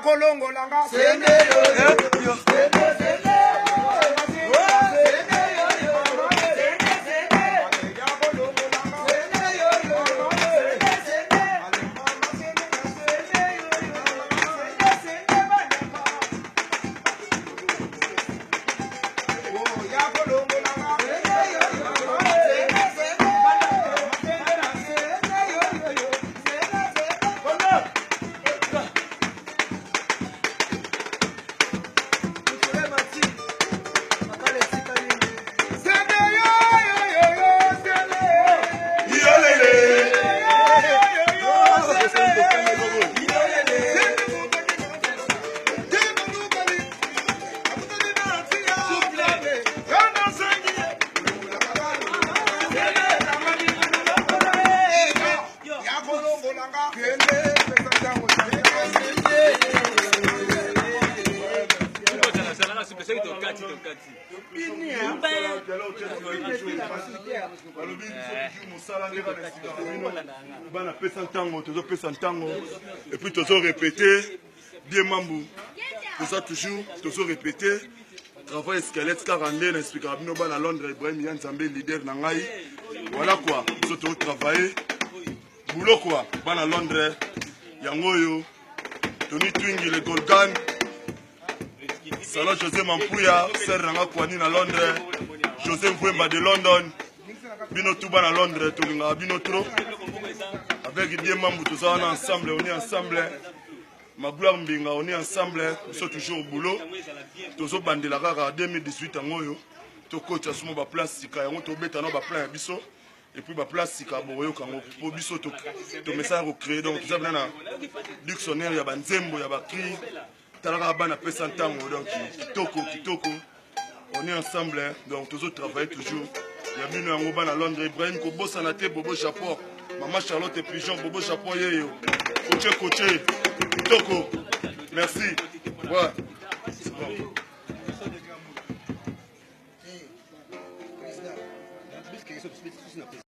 kolongolanga Sende yo sende bana pesa ntango tozo pesa ntango et puis tozo répéter bien mambu tozo toujours tozo répéter travail squelette 42 n'expliquera bino bana Londres Ibrahim Yanzambe leader na ngai voilà quoi tozo to travailler boulot quoi bana Londres yangoyo Tony Twingi le Golgan Salon José Mampuya ser nanga kwani na Londres José Mvemba de London bino tuba na Londres tolinga bino trop avec bien mambu tous ensemble on est ensemble ma gloire mbinga on est ensemble nous sommes toujours au boulot tozo bandela kaka 2018 angoyo to coach asumo ba place sika yango to beta no ba plan biso et puis ba place sika boyo kango po biso to message ko créer donc tout ça na dictionnaire ya banzembo ya ba cri talaka bana pesa ntango donc kitoko on est ensemble donc tozo travailler toujours ya bino yango bana Londres Ibrahim ko bossa na te bobo chapeau maman Charlotte et Pigeon bobo chapeau yeyo coach kitoko merci ouais c'est bon